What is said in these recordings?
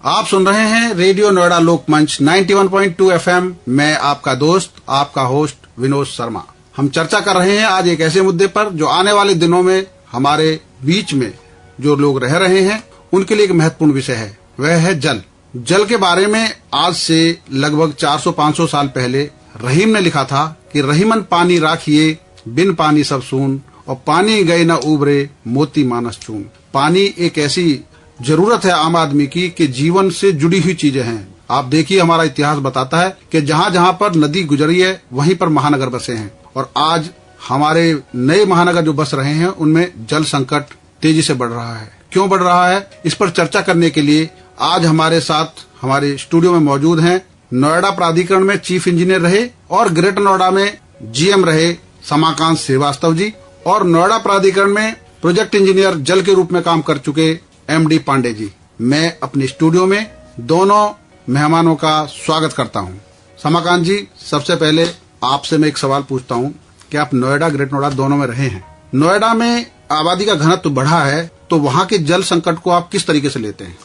आप सुन रहे हैं रेडियो नोएडा लोकमंच 91.2 FM। मैं आपका दोस्त, आपका होस्ट विनोद शर्मा। हम चर्चा कर रहे हैं आज एक ऐसे मुद्दे पर जो आने वाले दिनों में हमारे बीच में जो लोग रह रहे हैं उनके लिए एक महत्वपूर्ण विषय है, वह है जल। जल के बारे में आज से लगभग 400-500 साल पहले रहीम ने लिखा था कि रहीमन पानी राखिए, बिन पानी सब सून, और पानी गए न उबरे, मोती मानस चून। पानी एक ऐसी जरूरत है आम आदमी की कि जीवन से जुड़ी हुई चीजें हैं। आप देखिए, हमारा इतिहास बताता है कि जहाँ जहाँ पर नदी गुजरी है वहीं पर महानगर बसे हैं, और आज हमारे नए महानगर जो बस रहे हैं उनमें जल संकट तेजी से बढ़ रहा है। क्यों बढ़ रहा है, इस पर चर्चा करने के लिए आज हमारे साथ हमारे स्टूडियो में मौजूद हैं नोएडा प्राधिकरण में चीफ इंजीनियर रहे और ग्रेटर नोएडा में GM रहे समाकांत श्रीवास्तव जी, और नोएडा प्राधिकरण में प्रोजेक्ट इंजीनियर जल के रूप में काम कर चुके MD पांडे जी। मैं अपने स्टूडियो में दोनों मेहमानों का स्वागत करता हूं। समाकांत जी, सबसे पहले आपसे मैं एक सवाल पूछता हूं कि आप नोएडा ग्रेटर नोएडा दोनों में रहे हैं। नोएडा में आबादी का घनत्व बढ़ा है, तो वहां के जल संकट को आप किस तरीके से लेते हैं?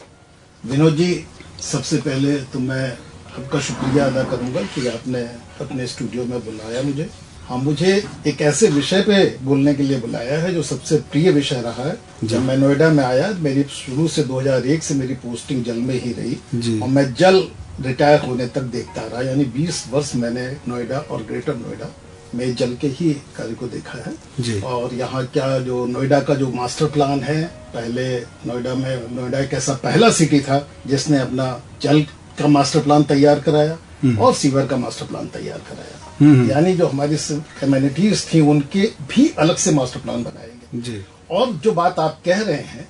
विनोद जी, सबसे पहले तो मैं आपका शुक्रिया अदा करूंगा कि आपने अपने स्टूडियो में बुलाया मुझे। हाँ, मुझे एक ऐसे विषय पे बोलने के लिए बुलाया है जो सबसे प्रिय विषय रहा है। जब मैं नोएडा में आया, मेरी शुरू से 2001 से मेरी पोस्टिंग जल में ही रही और मैं जल रिटायर होने तक देखता रहा, यानी 20 वर्ष मैंने नोएडा और ग्रेटर नोएडा में जल के ही कार्य को देखा है। और यहाँ क्या जो नोएडा का जो मास्टर प्लान है, पहले नोएडा एक ऐसा पहला सिटी था जिसने अपना जल का मास्टर प्लान तैयार कराया और सीवर का मास्टर प्लान तैयार कराया। यानी जो हमारी कम्युनिटीज थी उनके भी अलग से मास्टर प्लान बनाएंगे। और जो बात आप कह रहे हैं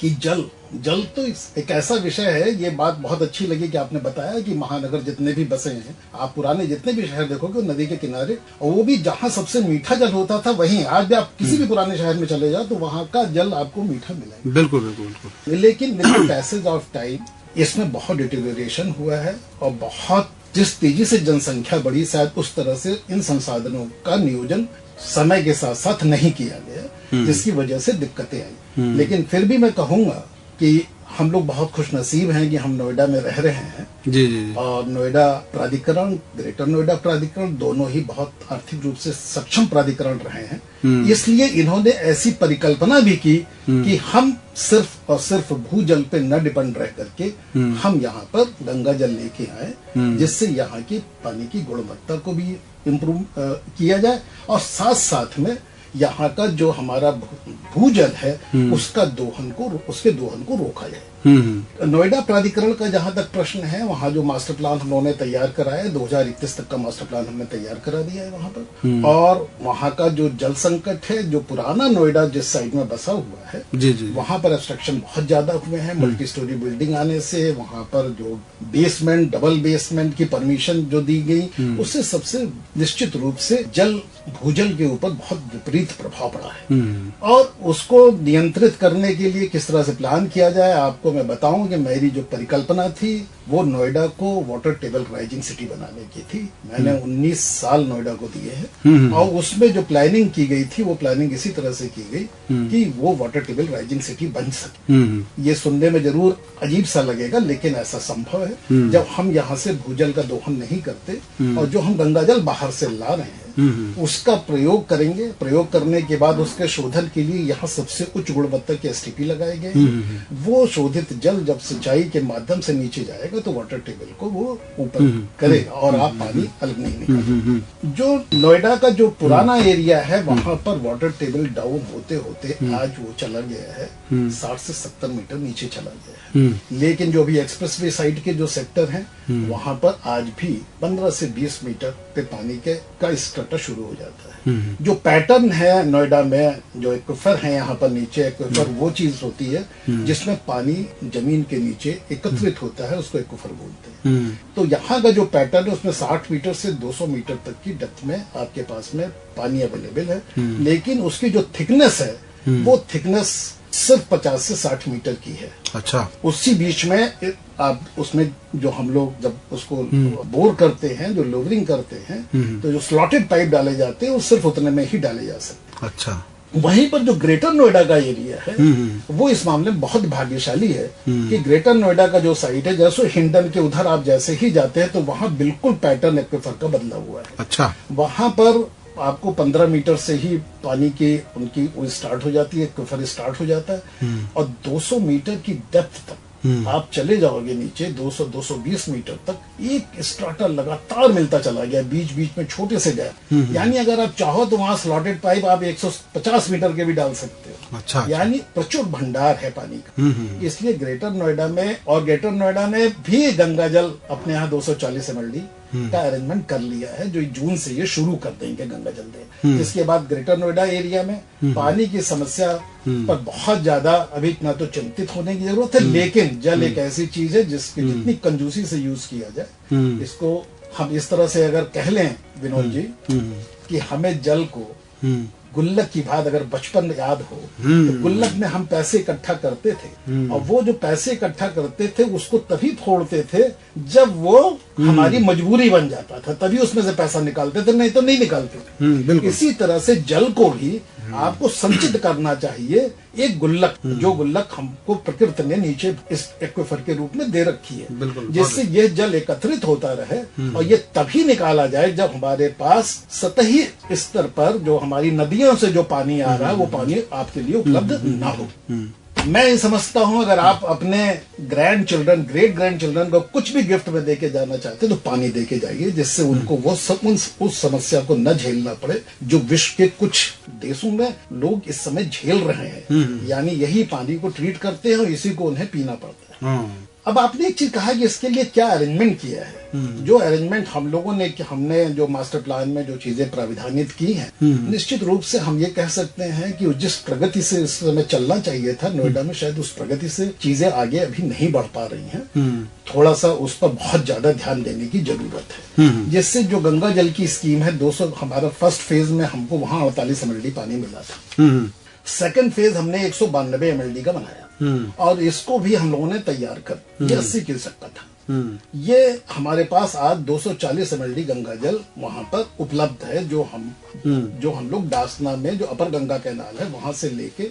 कि जल तो एक ऐसा विषय है, ये बात बहुत अच्छी लगी कि आपने बताया कि महानगर जितने भी बसे हैं, आप पुराने जितने भी शहर देखोगे नदी के किनारे, और वो भी जहाँ सबसे मीठा जल होता था वहीं आज भी आप किसी भी पुराने शहर में चले जाओ तो वहाँ का जल आपको मीठा मिलेगा। बिल्कुल बिल्कुल बिल्कुल। लेकिन with the passage of time इसमें बहुत डिटेरियोरेशन हुआ है और बहुत जिस तेजी से जनसंख्या बढ़ी, शायद उस तरह से इन संसाधनों का नियोजन समय के साथ साथ नहीं किया गया, जिसकी वजह से दिक्कतें आई। लेकिन फिर भी मैं कहूंगा कि हम लोग बहुत खुशनसीब हैं कि हम नोएडा में रह रहे हैं। जी। और नोएडा प्राधिकरण, ग्रेटर नोएडा प्राधिकरण दोनों ही बहुत आर्थिक रूप से सक्षम प्राधिकरण रहे हैं। इसलिए इन्होंने ऐसी परिकल्पना भी की कि हम सिर्फ और सिर्फ भूजल पे न डिपेंड रह करके हम यहाँ पर गंगा जल लेके आए, जिससे यहाँ की पानी की गुणवत्ता को भी इम्प्रूव किया जाए और साथ साथ में यहाँ का जो हमारा भूजल है उसके दोहन को रोका जाए। नोएडा प्राधिकरण का जहां तक प्रश्न है, वहां जो मास्टर प्लान हम लोगों ने तैयार कराया है, 2031 तक का मास्टर प्लान हमने तैयार करा दिया है वहां पर। और वहां का जो जल संकट है, जो पुराना नोएडा जिस साइड में बसा हुआ है, वहां पर एक्सट्रैक्शन बहुत ज्यादा हुए हैं। मल्टी स्टोरी बिल्डिंग आने से वहां पर जो बेसमेंट, डबल बेसमेंट की परमिशन जो दी गई, उससे सबसे निश्चित रूप से भूजल के ऊपर बहुत विपरीत प्रभाव पड़ा है। और उसको नियंत्रित करने के लिए किस तरह से प्लान किया जाए, आपको मैं बताऊं कि मेरी जो परिकल्पना थी वो नोएडा को वाटर टेबल राइजिंग सिटी बनाने की थी। मैंने 19 साल नोएडा को दिए हैं और उसमें जो प्लानिंग की गई थी वो प्लानिंग इसी तरह से की गई कि वो वाटर टेबल राइजिंग सिटी बन सके। ये सुनने में जरूर अजीब सा लगेगा, लेकिन ऐसा संभव है। जब हम यहाँ से भूजल का दोहन नहीं करते और जो हम गंगा जल बाहर से ला रहे हैं उसका प्रयोग करेंगे, प्रयोग करने के बाद उसके शोधन के लिए यहाँ सबसे उच्च गुणवत्ता के STP लगाए गए। वो शोधित जल जब सिंचाई के माध्यम से नीचे जाएगा तो वाटर टेबल को वो ऊपर करेगा और आप पानी अलग नहीं निकालेंगे। जो नोएडा का जो पुराना एरिया है वहां पर वाटर टेबल डाउन होते होते आज वो चला गया है 60 से 70 मीटर नीचे चला गया है। लेकिन जो भी एक्सप्रेसवे साइड के जो सेक्टर हैं वहां पर आज भी 15 से 20 मीटर पे पानी का स्ट्रक्चर शुरू हो जाता है। जो पैटर्न है नोएडा में, जो एक्विफर है यहाँ पर नीचे एक्विफर, वो चीज होती है जिसमें पानी जमीन के नीचे एकत्रित होता है, उसको एक्विफर बोलते हैं। तो यहाँ का जो पैटर्न है उसमें 60 मीटर से 200 मीटर तक की डेप्थ में आपके पास में पानी अवेलेबल है। लेकिन उसकी जो थिकनेस है वो थिकनेस सिर्फ 50 से 60 मीटर की है। अच्छा। उसी बीच में आप उसमें जो हम लोग जब उसको बोर करते हैं, जो लोवरिंग करते हैं, तो जो स्लॉटेड पाइप डाले जाते हैं वो सिर्फ उतने में ही डाले जा सकते हैं। अच्छा। वहीं पर जो ग्रेटर नोएडा का एरिया है वो इस मामले में बहुत भाग्यशाली है कि ग्रेटर नोएडा का जो साइट है, जैसे हिंडन के उधर आप जैसे ही जाते हैं तो वहां बिल्कुल पैटर्न एक्वीफर का बदला हुआ है। अच्छा। वहां पर आपको 15 मीटर से ही पानी की उनकी वो स्टार्ट हो जाती है, एक्वीफर स्टार्ट हो जाता है और 200 मीटर की डेप्थ तक आप चले जाओगे नीचे, 200-220 मीटर तक एक स्ट्राटा लगातार मिलता चला गया, बीच बीच में छोटे से गैप। यानी अगर आप चाहो तो वहां स्लॉटेड पाइप आप 150 मीटर के भी डाल सकते हो। अच्छा। यानी प्रचुर भंडार है पानी का। इसलिए ग्रेटर नोएडा में, और ग्रेटर नोएडा ने भी गंगा जल अपने यहाँ 240 mld का अरेंजमेंट कर लिया है, जो जून से ये शुरू कर देंगे गंगा जल देना। जिसके बाद ग्रेटर नोएडा एरिया में पानी की समस्या पर बहुत ज्यादा अभी इतना तो चिंतित होने की जरूरत है, लेकिन जल एक ऐसी चीज है जिसकी जितनी कंजूसी से यूज किया जाए, इसको हम इस तरह से अगर कह लें विनोद जी कि हमें जल को गुल्लक की बात अगर बचपन याद हो तो गुल्लक में हम पैसे इकट्ठा करते थे और वो जो पैसे इकट्ठा करते थे उसको तभी फोड़ते थे जब वो हमारी मजबूरी बन जाता था, तभी उसमें से पैसा निकालते थे, नहीं तो नहीं निकालते थे। इसी तरह से जल को भी आपको संचित करना चाहिए, एक गुल्लक, जो गुल्लक हमको प्रकृति ने नीचे इस एक्वीफर के रूप में दे रखी है, जिससे ये जल एकत्रित होता रहे और ये तभी निकाला जाए जब हमारे पास सतही स्तर पर जो हमारी नदियों से जो पानी आ रहा है वो पानी आपके लिए उपलब्ध ना हो। मैं ये समझता हूं अगर आप अपने grand children, great grand children को कुछ भी गिफ्ट में देके जाना चाहते तो पानी देके जाइए, जिससे उनको वो सब उस समस्या को न झेलना पड़े जो विश्व के कुछ देशों में लोग इस समय झेल रहे हैं। यानी यही पानी को ट्रीट करते हैं और इसी को उन्हें पीना पड़ता है। अब आपने एक चीज कहा कि इसके लिए क्या अरेंजमेंट किया है। जो अरेंजमेंट हम लोगों ने, हमने जो मास्टर प्लान में जो चीजें प्राविधानित की हैं, निश्चित रूप से हम ये कह सकते हैं कि जिस प्रगति से इस समय चलना चाहिए था नोएडा में, शायद उस प्रगति से चीजें आगे अभी नहीं बढ़ पा रही हैं। थोड़ा सा उस पर बहुत ज्यादा ध्यान देने की जरूरत है। जिससे जो गंगा जल की स्कीम है 200, हमारा फर्स्ट फेज में हमको वहां 48 mld पानी मिला था। सेकंड फेज हमने 192 mld का बनाया और इसको भी हम लोगों ने तैयार कर, ये 80 क्यूसेक का था। ये हमारे पास आज 240 mld गंगा जल वहां पर उपलब्ध है, जो हम लोग दासना में जो अपर गंगा कैनाल है वहां से लेके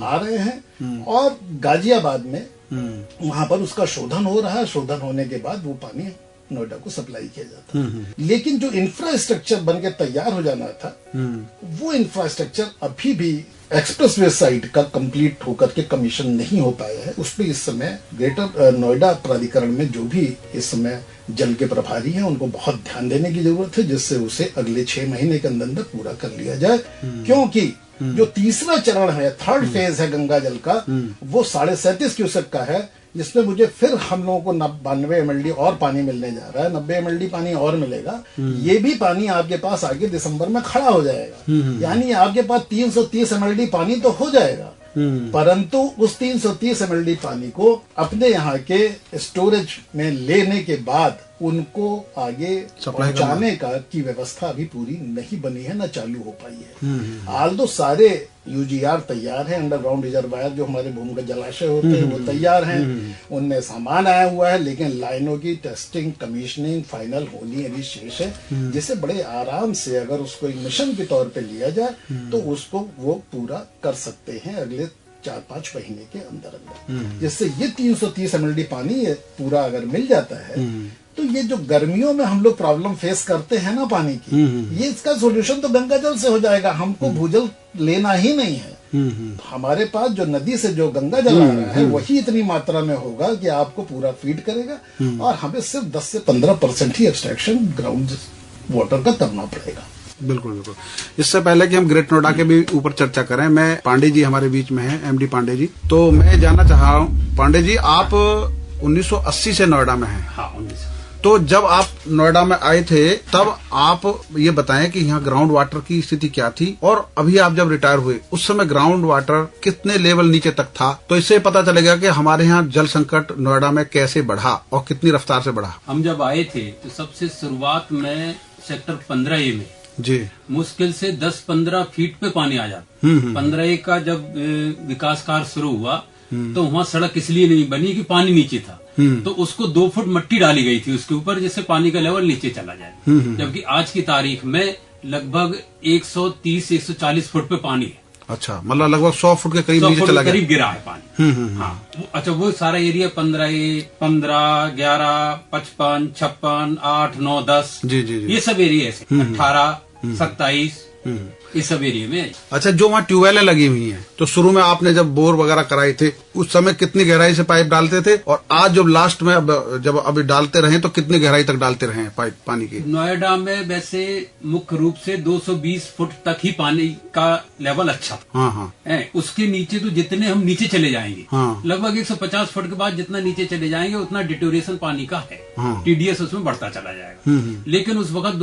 आ रहे हैं और गाजियाबाद में वहां पर उसका शोधन हो रहा है। शोधन होने के बाद वो पानी नोएडा को सप्लाई किया जाता है। लेकिन जो इंफ्रास्ट्रक्चर बन के तैयार हो जाना था, वो इंफ्रास्ट्रक्चर अभी भी एक्सप्रेसवे साइट का कंप्लीट होकर के कमीशन नहीं हो पाया है। उस पर इस समय ग्रेटर नोएडा प्राधिकरण में जो भी इस समय जल के प्रभारी हैं उनको बहुत ध्यान देने की जरूरत है, जिससे उसे अगले 6 महीने के अंदर पूरा कर लिया जाए। क्योंकि जो तीसरा चरण है, थर्ड फेज है गंगा जल का, वो 37.5 क्यूसेक का है, जिसमें मुझे फिर हम लोगों को 92 mld और पानी मिलने जा रहा है। 90 mld पानी और मिलेगा। ये भी पानी आपके पास आगे दिसंबर में खड़ा हो जाएगा। यानी आपके पास 330 mld पानी तो हो जाएगा, परंतु उस 330 mld पानी को अपने यहाँ के स्टोरेज में लेने के बाद उनको आगे पहुंचाने की व्यवस्था अभी पूरी नहीं बनी है, न चालू हो पाई है। हाल तो सारे यूजीआर तैयार है, अंडरग्राउंड रिजर्वायर जो हमारे भूमिगत जलाशय होते हैं वो तैयार हैं, उनमें सामान आया हुआ है, लेकिन लाइनों की टेस्टिंग, कमीशनिंग फाइनल होनी अभी शेष है, जिसे बड़े आराम से अगर उसको एक मिशन के तौर पे लिया जाए तो उसको वो पूरा कर सकते हैं अगले 4-5 महीने के अंदर। जिससे ये 330 mld पानी ये पूरा अगर मिल जाता है तो ये जो गर्मियों में हम लोग प्रॉब्लम फेस करते हैं ना पानी की, ये इसका सोल्यूशन तो गंगा जल से हो जाएगा। हमको भूजल लेना ही नहीं है। हमारे पास जो नदी से जो गंगा जल आ रहा है वही इतनी मात्रा में होगा कि आपको पूरा फीड करेगा और हमें सिर्फ 10 से 15% ही एक्सट्रैक्शन ग्राउंड वाटर का करना पड़ेगा। बिल्कुल बिल्कुल। इससे पहले कि हम ग्रेट नोएडा के भी ऊपर चर्चा करें, मैं पांडे जी हमारे बीच में हैं, एमडी पांडे जी, तो मैं जानना चाह रहा हूँ पांडे जी, आप 1980 से नोएडा में हैं। हाँ, 19। तो जब आप नोएडा में आए थे तब आप ये बताएं कि यहाँ ग्राउंड वाटर की स्थिति क्या थी, और अभी आप जब रिटायर हुए उस समय ग्राउंड वाटर कितने लेवल नीचे तक था, तो इससे पता चलेगा कि हमारे यहाँ जल संकट नोएडा में कैसे बढ़ा और कितनी रफ्तार से बढ़ा। हम जब आए थे तो सबसे शुरुआत में सेक्टर 15A में जी मुश्किल से 10-15 फीट पे पानी आ जाता। 15A का जब विकास कार्य शुरू हुआ तो वहाँ सड़क इसलिए नहीं बनी कि पानी नीचे था, तो उसको 2 फुट मट्टी डाली गई थी उसके ऊपर, जिससे पानी का लेवल नीचे चला जाए। जबकि आज की तारीख में लगभग 130-140 फुट पे पानी है। अच्छा, मतलब लगभग 100 फुट के करीब 100 नीचे फुट चला के गया। करीब गिरा है पानी। हाँ, अच्छा, वो सारा एरिया 15, 11, 55, 56, 8, 9, 10, जी जी जी। ये सब एरिया है। 18, 27, इस सब एरिया में है। अच्छा, जो वहाँ ट्यूबवेलें लगी हुई हैं, तो शुरू में आपने जब बोर वगैरह कराए थे उस समय कितनी गहराई से पाइप डालते थे, और आज जब लास्ट में जब अभी डालते रहे तो कितनी गहराई तक डालते रहे हैं पाइप पानी की? नोएडा में वैसे मुख्य रूप से 220 फुट तक ही पानी का लेवल अच्छा था। हाँ हाँ है, उसके नीचे तो जितने हम नीचे चले जाएंगे, हाँ। लगभग 150 फुट के बाद जितना नीचे चले जाएंगे उतना डिटोरेशन पानी का है। हाँ। टीडीएस उसमें बढ़ता चला जाएगा। लेकिन उस वक्त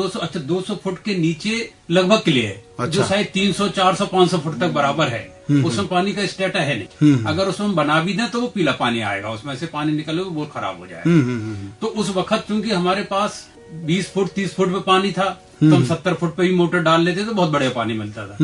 200 फुट के नीचे लगभग क्लियर है। अच्छा। जो शायद 300, 400, 500 फुट तक बराबर है, उसमें पानी का स्टेटा है नहीं। अगर उसमें बना भी दें तो वो पीला पानी आएगा, उसमें से पानी निकले वो बहुत खराब हो जाएगा। तो उस वक्त चूंकि हमारे पास 20 फुट 30 फुट पे पानी था, तो हम 70 फुट पे ही मोटर डाल लेते तो बहुत बढ़िया पानी मिलता था।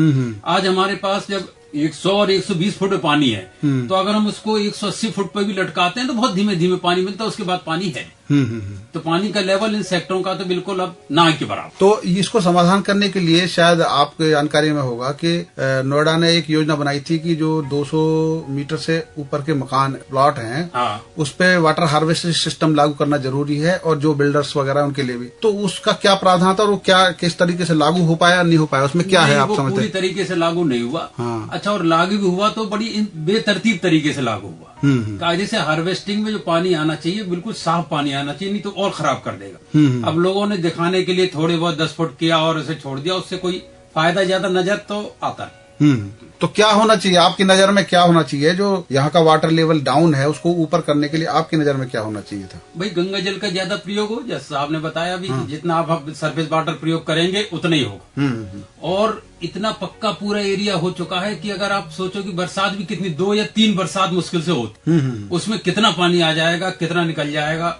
आज हमारे पास जब 100 और 120 फुट पे पानी है, तो अगर हम उसको 180 फुट पे भी लटकाते हैं तो बहुत धीमे धीमे पानी मिलता है, उसके बाद पानी है। तो पानी का लेवल इन सेक्टरों का तो बिल्कुल अब ना के बराबर। तो इसको समाधान करने के लिए शायद आपके जानकारी में होगा कि नोएडा ने एक योजना बनाई थी कि जो 200 मीटर से ऊपर के मकान प्लॉट हैं, हाँ। उस पे वाटर हार्वेस्टिंग सिस्टम लागू करना जरूरी है, और जो बिल्डर्स वगैरह उनके लिए भी। तो उसका क्या प्रावधान था और वो क्या किस तरीके से लागू हो पाया नहीं हो पाया, उसमें क्या है आप वो समझते पूरी हैं? तरीके से लागू नहीं हुआ। हाँ। अच्छा, और लागू भी हुआ तो बड़ी बेतरतीब तरीके से लागू हुआ। कायदे से हार्वेस्टिंग में जो पानी आना चाहिए बिल्कुल साफ पानी आना चाहिए, नहीं तो और खराब कर देगा। अब लोगों ने दिखाने के लिए थोड़े बहुत 10 फुट किया और उसे छोड़ दिया, उससे कोई फायदा ज्यादा नजर तो आता नहीं। तो क्या होना चाहिए आपकी नजर में, क्या होना चाहिए जो यहाँ का वाटर लेवल डाउन है उसको ऊपर करने के लिए आपकी नजर में क्या होना चाहिए था? भाई, गंगा जल का ज्यादा प्रयोग हो, जैसा साहब ने बताया भी, जितना आप सरफेस वाटर प्रयोग करेंगे उतना ही होगा। और इतना पक्का पूरा एरिया हो चुका है कि अगर आप सोचो कि बरसात भी कितनी 2 या 3 बरसात मुश्किल से होती, उसमें कितना पानी आ जाएगा, कितना निकल जाएगा।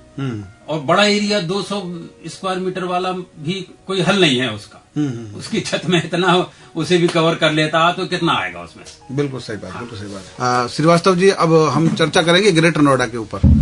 और बड़ा एरिया 200 स्क्वायर मीटर वाला भी कोई हल नहीं है उसका। उसकी छत में इतना उसे भी कवर कर लेता तो कितना आएगा उसमें? बिल्कुल सही बात, बिल्कुल सही बात। श्रीवास्तव जी, अब हम चर्चा करेंगे ग्रेटर नोएडा के ऊपर।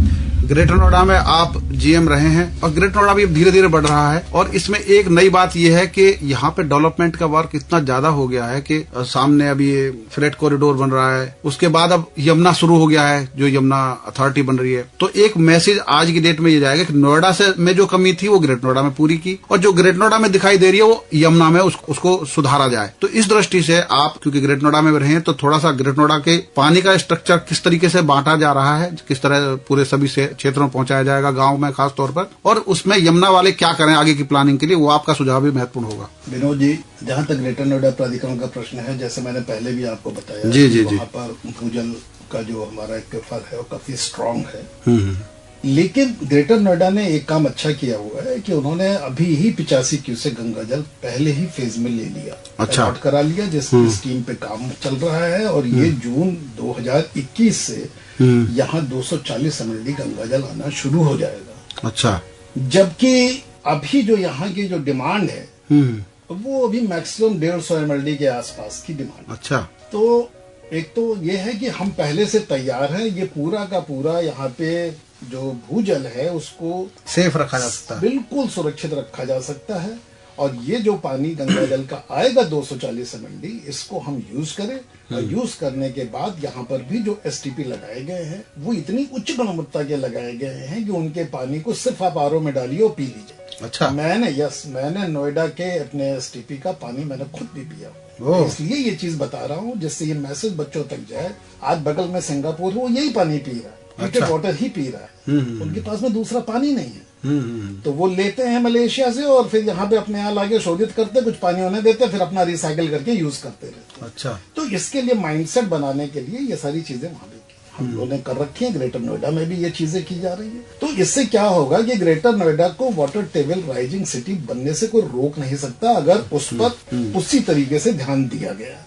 ग्रेटर नोएडा में आप जीएम रहे हैं, और ग्रेटर नोएडा भी धीरे धीरे बढ़ रहा है, और इसमें एक नई बात यह है कि यहाँ पे डेवलपमेंट का वर्क इतना ज्यादा हो गया है कि सामने अभी फ्रेट कॉरिडोर बन रहा है, उसके बाद अब यमुना शुरू हो गया है, जो यमुना अथॉरिटी बन रही है। तो एक मैसेज आज की डेट में ये जाएगा कि नोएडा से में जो कमी थी वो ग्रेटर नोएडा में पूरी की, और जो ग्रेटर नोएडा में दिखाई दे रही है वो यमुना में उसको सुधारा जाए। तो इस दृष्टि से आप क्योंकि ग्रेटर नोएडा में रहे हैं, तो थोड़ा सा ग्रेटर नोएडा के पानी का स्ट्रक्चर किस तरीके से बांटा जा रहा है, किस तरह पूरे सभी क्षेत्रों में पहुंचाया जाएगा, गांव में खास तौर पर, और उसमें यमुना वाले क्या करें आगे की प्लानिंग के लिए, वो आपका सुझाव भी महत्वपूर्ण होगा। विनोद जी, जहाँ तक ग्रेटर नोएडा प्राधिकरण का प्रश्न है, जैसे मैंने पहले भी आपको बताया, जी, जी, जी। वहाँ पर भूजल का जो हमारा एक फल है वो काफी स्ट्रांग है। लेकिन ग्रेटर नोएडा ने एक काम अच्छा किया हुआ है कि उन्होंने अभी ही 85 क्यूसेक गंगा जल पहले ही फेज में ले लिया, अच्छा। अलॉट करा लिया, जिसकी स्कीम पे काम चल रहा है, और ये जून 2021 से यहाँ 240 MLD गंगा जल आना शुरू हो जाएगा। अच्छा। जबकि अभी जो यहाँ की जो डिमांड है वो अभी मैक्सिमम 150 MLD के आसपास की डिमांड। अच्छा। तो एक तो ये है कि हम पहले से तैयार हैं, ये पूरा का पूरा यहाँ पे जो भूजल है उसको सेफ रखा जा सकता है, बिल्कुल सुरक्षित रखा जा सकता है। और ये जो पानी गंगा जल का आएगा 240 MLD, इसको हम यूज करें, और यूज करने के बाद यहाँ पर भी जो STP लगाए गए हैं वो इतनी उच्च गुणवत्ता के लगाए गए हैं कि उनके पानी को सिर्फ आप RO में डालिए और पी लीजिए। अच्छा। मैंने नोएडा के अपने STP का पानी मैंने खुद भी पिया, इसलिए ये चीज बता रहा हूँ जिससे ये मैसेज बच्चों तक जाए। आज बगल में सिंगापुर है, वो यही पानी पी रहा है, हीटेड वाटर ही पी रहा है, उनके पास में दूसरा पानी नहीं है। तो वो लेते हैं मलेशिया से और फिर यहाँ पे अपने यहाँ लाके शोधित करते, कुछ पानी उन्हें देते, फिर अपना रिसाइकिल करके यूज करते रहते। अच्छा। तो इसके लिए माइंडसेट बनाने के लिए ये सारी चीजें वहां भी हम लोगों ने कर रखी हैं, ग्रेटर नोएडा में भी ये चीजें की जा रही है। तो इससे क्या होगा कि ग्रेटर नोएडा को वाटर टेबल राइजिंग सिटी बनने से कोई रोक नहीं सकता, अगर उस पर उसी तरीके से ध्यान दिया गया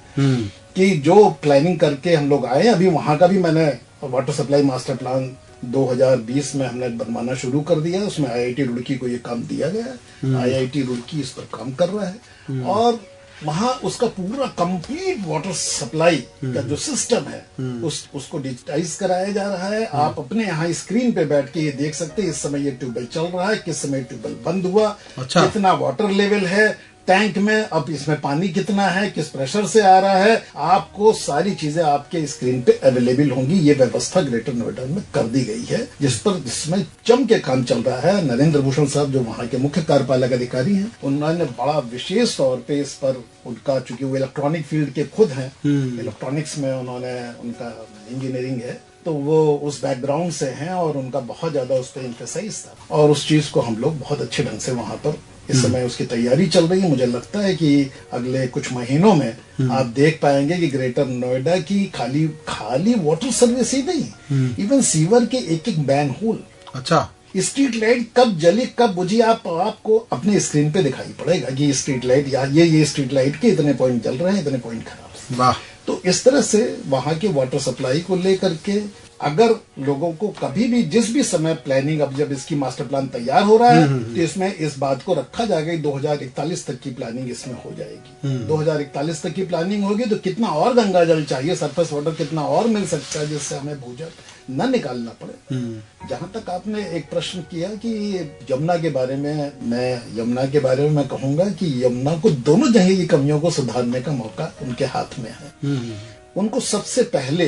कि जो प्लानिंग करके हम लोग आए। अभी वहां का भी मैंने वाटर सप्लाई मास्टर प्लान 2020 में हमने बनवाना शुरू कर दिया, उसमें IIT रुड़की को ये काम दिया गया है। IIT रुड़की इस पर काम कर रहा है, और वहां उसका पूरा कंप्लीट वाटर सप्लाई का जो सिस्टम है उसको डिजिटाइज कराया जा रहा है। आप अपने यहाँ स्क्रीन पे बैठ के ये देख सकते हैं इस समय ये ट्यूबवेल चल रहा है, किस समय ट्यूबवेल बंद हुआ, अच्छा। कितना वाटर लेवल है, टैंक में अब इसमें पानी कितना है, किस प्रेशर से आ रहा है, आपको सारी चीजें आपके स्क्रीन पे अवेलेबल होंगी। ये व्यवस्था ग्रेटर नोएडा में कर दी गई है, जिसमें जम के काम चल रहा है। नरेंद्र भूषण साहब जो वहाँ के मुख्य कार्यपालक अधिकारी हैं, उन्होंने बड़ा विशेष तौर पे इस पर उनका, चूंकि वो इलेक्ट्रॉनिक फील्ड के खुद हैं, इलेक्ट्रॉनिक्स में उन्होंने उनका इंजीनियरिंग है, तो वो उस बैकग्राउंड से हैं और उनका बहुत ज्यादा उस पर एम्फेसाइज था और उस चीज को हम लोग बहुत अच्छे ढंग से वहां पर इस समय उसकी तैयारी चल रही है। मुझे लगता है कि अगले कुछ महीनों में आप देख पाएंगे कि ग्रेटर नोएडा की खाली वाटर सर्विस ही नहीं, इवन सीवर के एक एक मैन होल, अच्छा, स्ट्रीट लाइट कब जली कब बुझी आपको अपने स्क्रीन पे दिखाई पड़ेगा कि स्ट्रीट लाइट या ये स्ट्रीट लाइट के इतने पॉइंट जल रहे हैं, इतने पॉइंट खराब। वाह। तो इस तरह से वहां के वाटर सप्लाई को लेकर के अगर लोगों को कभी भी जिस भी समय प्लानिंग, अब जब इसकी मास्टर प्लान तैयार हो रहा है तो इसमें इस बात को रखा जाएगा 2041 तक की प्लानिंग इसमें हो जाएगी। 2041 तक की प्लानिंग होगी तो कितना और गंगा जल चाहिए, सरफेस वाटर कितना और मिल सकता है जिससे हमें भूजल न निकालना पड़े। जहां तक आपने एक प्रश्न किया कि यमुना के बारे में, मैं कहूंगा कि यमुना को दोनों जगह की कमियों को सुधारने का मौका उनके हाथ में है। उनको सबसे पहले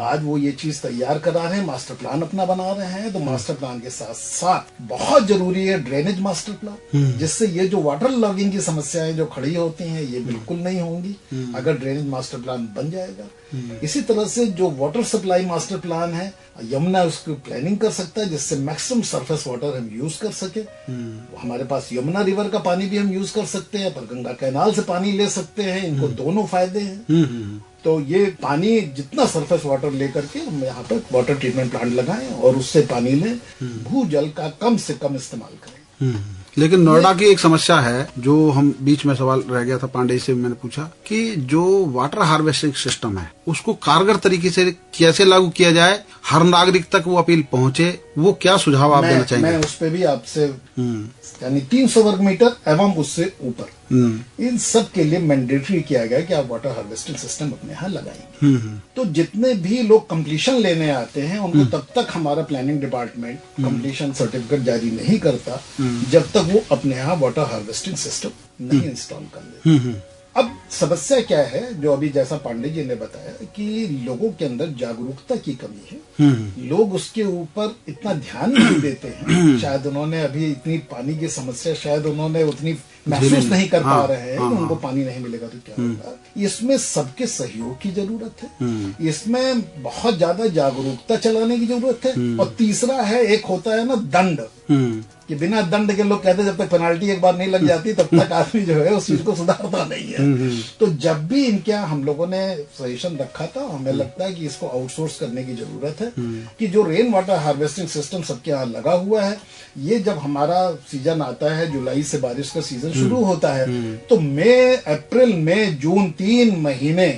आज वो ये चीज तैयार करा रहे हैं, मास्टर प्लान अपना बना रहे हैं, तो मास्टर प्लान के साथ साथ बहुत जरूरी है ड्रेनेज मास्टर प्लान, जिससे ये जो वाटर लॉगिंग की समस्याएं जो खड़ी होती हैं ये बिल्कुल नहीं होंगी अगर ड्रेनेज मास्टर प्लान बन जाएगा। इसी तरह से जो वाटर सप्लाई मास्टर प्लान है, यमुना उसकी प्लानिंग कर सकता है जिससे मैक्सिमम सरफेस वाटर हम यूज कर सके। हमारे पास यमुना रिवर का पानी भी हम यूज कर सकते हैं, पर गंगा कैनाल से पानी ले सकते हैं, इनको दोनों फायदे हैं। तो ये पानी जितना सरफेस वाटर लेकर के हम यहाँ पर वाटर ट्रीटमेंट प्लांट लगाएं और उससे पानी लें, भूजल का कम से कम इस्तेमाल करें। लेकिन नोएडा की एक समस्या है जो हम बीच में सवाल रह गया था, पांडे से मैंने पूछा कि जो वाटर हार्वेस्टिंग सिस्टम है उसको कारगर तरीके से कैसे लागू किया जाए, हर नागरिक तक वो अपील पहुंचे, वो क्या सुझाव आप देना चाहेंगे? मैं उस पे भी आपसे यानी 300 वर्ग मीटर एवं उससे ऊपर इन सब के लिए मैंडेटरी किया गया कि आप वाटर हार्वेस्टिंग सिस्टम अपने यहाँ लगाएंगे। तो जितने भी लोग कंप्लीशन लेने आते हैं उनको तब तक हमारा प्लानिंग डिपार्टमेंट कंप्लीशन सर्टिफिकेट जारी नहीं करता जब तक वो अपने यहाँ वाटर हार्वेस्टिंग सिस्टम नहीं इंस्टॉल कर लेते। अब समस्या क्या है, जो अभी जैसा पांडे जी ने बताया कि लोगों के अंदर जागरूकता की कमी है, लोग उसके ऊपर इतना ध्यान नहीं देते हैं। शायद उन्होंने अभी इतनी पानी की समस्या शायद उन्होंने उतनी महसूस नहीं कर पा रहे हैं कि उनको पानी नहीं मिलेगा तो क्या होगा। इसमें सबके सहयोग की जरूरत है, इसमें बहुत ज्यादा जागरूकता चलाने की जरूरत है। और तीसरा है, एक होता है ना दंड, कि बिना दंड के लोग कहते हैं जब तक पेनाल्टी एक बार नहीं लग जाती तब तक आदमी जो है उस चीज को सुधारता नहीं है। तो जब भी इनके यहाँ हम लोगों ने सजेशन रखा था, हमें लगता है कि इसको आउटसोर्स करने की जरूरत है, कि जो रेन वाटर हार्वेस्टिंग सिस्टम सबके यहाँ लगा हुआ है, ये जब हमारा सीजन आता है, जुलाई से बारिश का सीजन शुरू होता है, तो मई, अप्रैल, मई, जून 3 महीने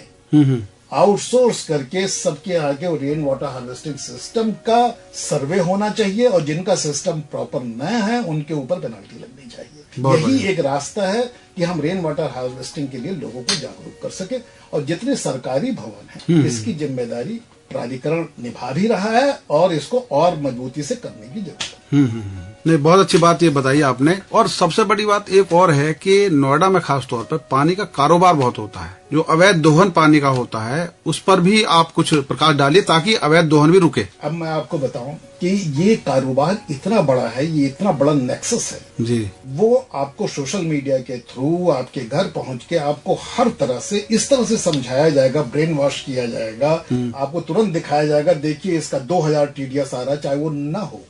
आउटसोर्स करके सबके आगे रेन वाटर हार्वेस्टिंग सिस्टम का सर्वे होना चाहिए और जिनका सिस्टम प्रॉपर न है उनके ऊपर पेनाल्टी लगनी चाहिए। यही एक रास्ता है कि हम रेन वाटर हार्वेस्टिंग के लिए लोगों को जागरूक कर सके। और जितने सरकारी भवन हैं इसकी जिम्मेदारी प्राधिकरण निभा भी रहा है और इसको और मजबूती से करने की जरूरत है। नहीं, बहुत अच्छी बात ये बताई आपने। और सबसे बड़ी बात एक और है कि नोएडा में खास तौर पर पानी का कारोबार बहुत होता है, जो अवैध दोहन पानी का होता है, उस पर भी आप कुछ प्रकाश डालिए ताकि अवैध दोहन भी रुके। अब मैं आपको बताऊं कि ये कारोबार इतना बड़ा है, ये इतना बड़ा नेक्सस है जी, वो आपको सोशल मीडिया के थ्रू आपके घर पहुंच के आपको हर तरह से इस तरह से समझाया जाएगा, ब्रेन वॉश किया जाएगा, आपको तुरंत दिखाया जाएगा, देखिए इसका 2000 TDS आ रहा है, चाहे वो ना हो।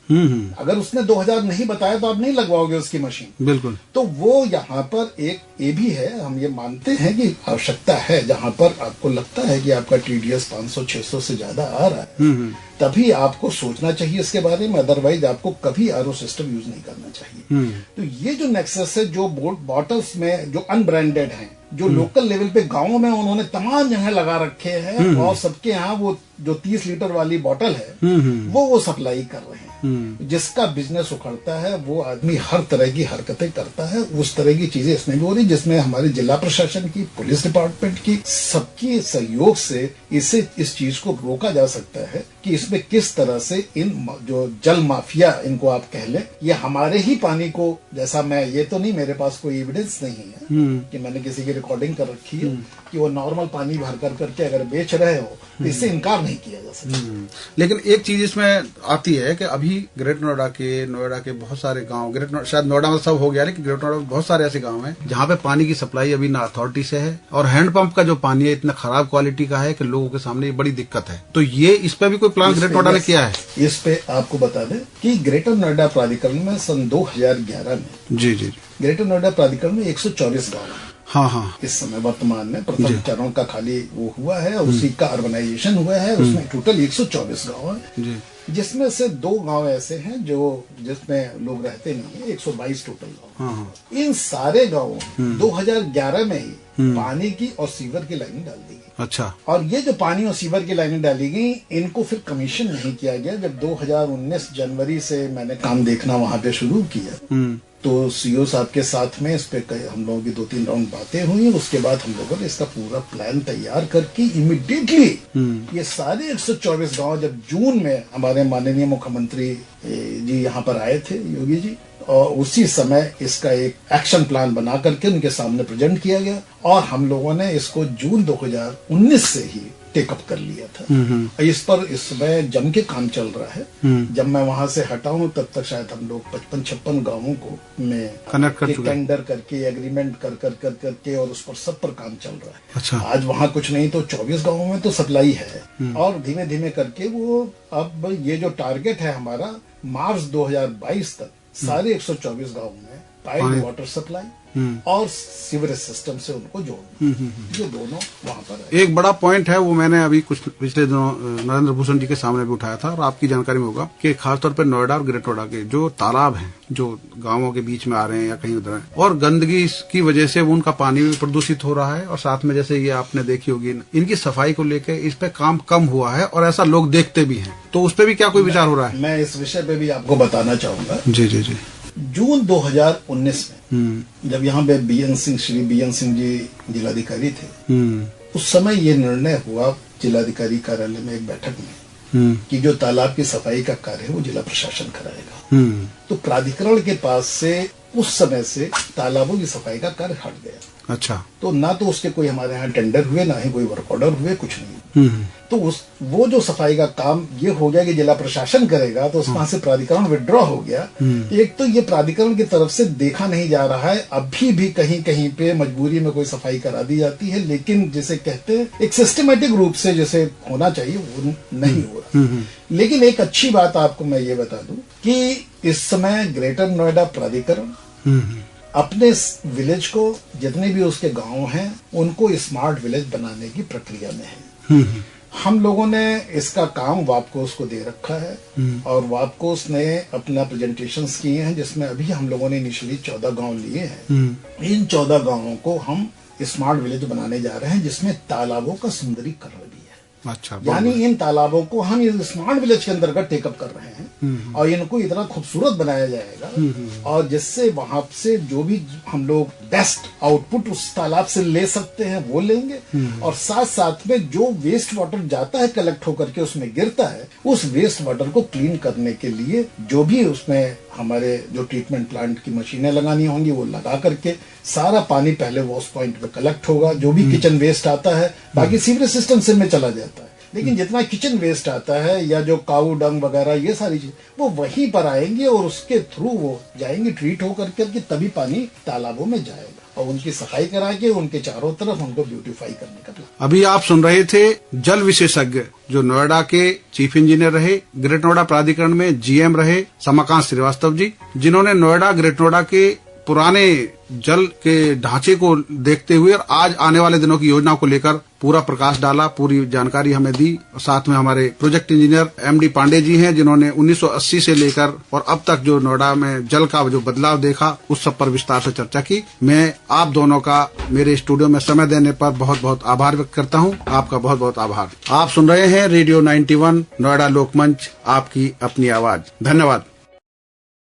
अगर उसने 2000 नहीं बताया तो आप नहीं लगवाओगे उसकी मशीन। बिल्कुल। तो वो यहाँ पर एक ये भी है, हम ये मानते हैं कि आवश्यकता है, जहाँ पर आपको लगता है कि आपका TDS 500-600 से ज्यादा आ रहा है, तभी आपको सोचना चाहिए इसके बारे में, अदरवाइज आपको कभी RO सिस्टम यूज नहीं करना चाहिए। तो ये जो नेक्सस है, जो बॉटल्स में जो अनब्रांडेड हैं, जो लोकल लेवल पे गांवों में उन्होंने तमाम जगह लगा रखे हैं और सबके यहाँ वो जो 30 लीटर वाली बॉटल है वो सप्लाई कर रहे हैं। जिसका बिजनेस उखड़ता है वो आदमी हर तरह की हरकतें करता है। उस तरह की चीजें इसमें भी हो रही, जिसमें हमारे जिला प्रशासन की, पुलिस डिपार्टमेंट की, सबकी सहयोग से इस चीज को रोका जा सकता है कि इसमें किस तरह से इन जो जल माफिया, इनको आप कह लें, ये हमारे ही पानी को, जैसा मैं, ये तो नहीं, मेरे पास कोई एविडेंस नहीं है कि मैंने किसी की रिकॉर्डिंग कर रखी है कि वो नॉर्मल पानी भर करके अगर बेच रहे हो तो इससे इनकार नहीं किया जा सकता। लेकिन एक चीज इसमें आती है कि अभी ग्रेटर नोएडा के बहुत सारे गांव, शायद नोएडा में सब हो गया, लेकिन ग्रेटर नोएडा में बहुत सारे ऐसे गांव हैं जहां पे पानी की सप्लाई अभी ना अथॉरिटी से है, और हैंडपंप का जो पानी है इतना खराब क्वालिटी का है कि लोगों के सामने ये बड़ी दिक्कत है। तो ये इस पे भी कोई प्लान ग्रेटर नोएडा ने किया है? इस पे आपको बता दें कि ग्रेटर नोएडा प्राधिकरण में सन 2011 में जी ग्रेटर नोएडा प्राधिकरण में 124 गाँव है। हाँ। इस समय वर्तमान में प्रथम चरण का खाली वो हुआ है, उसी का अर्बनाइजेशन हुआ है, उसमें टोटल 124 गाँव है, जिसमें से 2 गांव ऐसे हैं जिसमें लोग रहते नहीं है, 122 टोटल गाँव। इन सारे गाँवों 2011 में ही पानी की और सीवर की लाइन डाल दी गई। अच्छा। और ये जो पानी और सीवर की लाइनें डाली गई, इनको फिर कमीशन नहीं किया गया। जब 2019 जनवरी से मैंने काम देखना वहां पे शुरू किया, तो सीओ साहब के साथ में इस पे हम लोगों की 2-3 राउंड बातें हुई। उसके बाद हम लोगों ने इसका पूरा प्लान तैयार करके इमीडिएटली ये सारे 124 गांव, जब जून में हमारे माननीय मुख्यमंत्री जी यहाँ पर आए थे, योगी जी, और उसी समय इसका एक एक्शन प्लान बना करके उनके सामने प्रेजेंट किया गया, और हम लोगों ने इसको जून 2019 से ही टेकअप कर लिया था। इस पर इस समय जम के काम चल रहा है। जब मैं वहां से हटा हूं तब तक शायद हम लोग 55-56 गांवों को में कनेक्ट कर चुके, टेंडर करके, एग्रीमेंट कर और उस पर सब पर काम चल रहा है। अच्छा। आज वहां कुछ नहीं तो 24 गांवों में तो सप्लाई है, और धीमे धीमे करके वो, अब ये जो टारगेट है हमारा, मार्च 2022 तक सारे 124 गांवों में पाइप वाटर सप्लाई और सीवरेज सिस्टम से उनको जोड़ना, ये दोनों वहाँ पर है। एक बड़ा पॉइंट है, वो मैंने अभी कुछ पिछले दिनों नरेंद्र भूषण जी के सामने भी उठाया था, और आपकी जानकारी में होगा कि खासतौर पर नोएडा और ग्रेटर नोएडा के जो तालाब हैं, जो गांवों के बीच में आ रहे हैं या कहीं उधर हैं, और गंदगी की वजह से उनका पानी भी प्रदूषित हो रहा है, और साथ में जैसे ये आपने देखी होगी, इनकी सफाई को लेकर इस पे काम कम हुआ है, और ऐसा लोग देखते भी हैं। तो उस पर भी क्या कोई विचार हो रहा है? मैं इस विषय पे भी आपको बताना चाहूंगा। जी। जून 2019 में जब यहाँ पे श्री बीएन सिंह जी जिलाधिकारी थे, उस समय ये निर्णय हुआ जिलाधिकारी कार्यालय में एक बैठक में कि जो तालाब की सफाई का कार्य है वो जिला प्रशासन कराएगा। तो प्राधिकरण के पास से उस समय से तालाबों की सफाई का कार्य हट गया। अच्छा। तो ना तो उसके कोई हमारे यहाँ टेंडर हुए, ना ही कोई वर्क ऑर्डर हुए, कुछ नहीं। तो वो जो सफाई का काम ये हो गया कि जिला प्रशासन करेगा, तो वहां से प्राधिकरण विड्रॉ हो गया। एक तो ये प्राधिकरण की तरफ से देखा नहीं जा रहा है, अभी भी कहीं कहीं पे मजबूरी में कोई सफाई करा दी जाती है, लेकिन जिसे कहते हैं एक सिस्टमेटिक रूप से जैसे होना चाहिए वो नहीं हो रहा। लेकिन एक अच्छी बात आपको मैं ये बता दूं कि इस समय ग्रेटर नोएडा प्राधिकरण अपने विलेज को, जितने भी उसके गांव हैं, उनको स्मार्ट विलेज बनाने की प्रक्रिया में है। हम लोगों ने इसका काम वापकोस को दे रखा है, और वापकोस ने अपना प्रेजेंटेशंस किए हैं, जिसमें अभी हम लोगों ने इनिशियली 14 गांव लिए हैं। इन 14 गांवों को हम स्मार्ट विलेज बनाने जा रहे हैं, जिसमें तालाबों का सुंदरीकरण भी है। अच्छा। यानी इन तालाबों को हम इस स्मार्ट विलेज के अंतर्गत टेकअप कर रहे हैं, और इनको इतना खूबसूरत बनाया जाएगा, और जिससे वहां से जो भी हम लोग बेस्ट आउटपुट उस तालाब से ले सकते हैं वो लेंगे, और साथ साथ में जो वेस्ट वाटर जाता है कलेक्ट होकर के उसमें गिरता है, उस वेस्ट वाटर को क्लीन करने के लिए जो भी उसमें हमारे जो ट्रीटमेंट प्लांट की मशीनें लगानी होंगी वो लगा करके सारा पानी पहले वॉश पॉइंट पे कलेक्ट होगा। जो भी किचन वेस्ट आता है, बाकी सीवरेज सिस्टम से में चला जाता है, लेकिन जितना किचन वेस्ट आता है या जो काऊ डंग वगैरह ये सारी चीज वो वहीं पर आएंगे, और उसके थ्रू वो जाएंगे ट्रीट होकर के, तभी पानी तालाबों में जाएगा, और उनकी सफाई करा के उनके चारों तरफ उनको ब्यूटीफाई करने का प्लान। अभी आप सुन रहे थे जल विशेषज्ञ जो नोएडा के चीफ इंजीनियर रहे, ग्रेटर नोएडा प्राधिकरण में जीएम रहे, समाकांत श्रीवास्तव जी, जिन्होंने नोएडा ग्रेटर नोएडा के पुराने जल के ढांचे को देखते हुए और आज आने वाले दिनों की योजनाओं को लेकर पूरा प्रकाश डाला, पूरी जानकारी हमें दी। साथ में हमारे project engineer MD Pandey ji हैं, जिन्होंने 1980 से लेकर और अब तक जो नोएडा में जल का जो बदलाव देखा उस सब पर विस्तार से चर्चा की। मैं आप दोनों का मेरे स्टूडियो में समय देने पर बहुत बहुत आभार व्यक्त करता हूं। आपका बहुत बहुत आभार। आप सुन रहे हैं रेडियो 91 नोएडा लोकमंच, आपकी अपनी आवाज। धन्यवाद।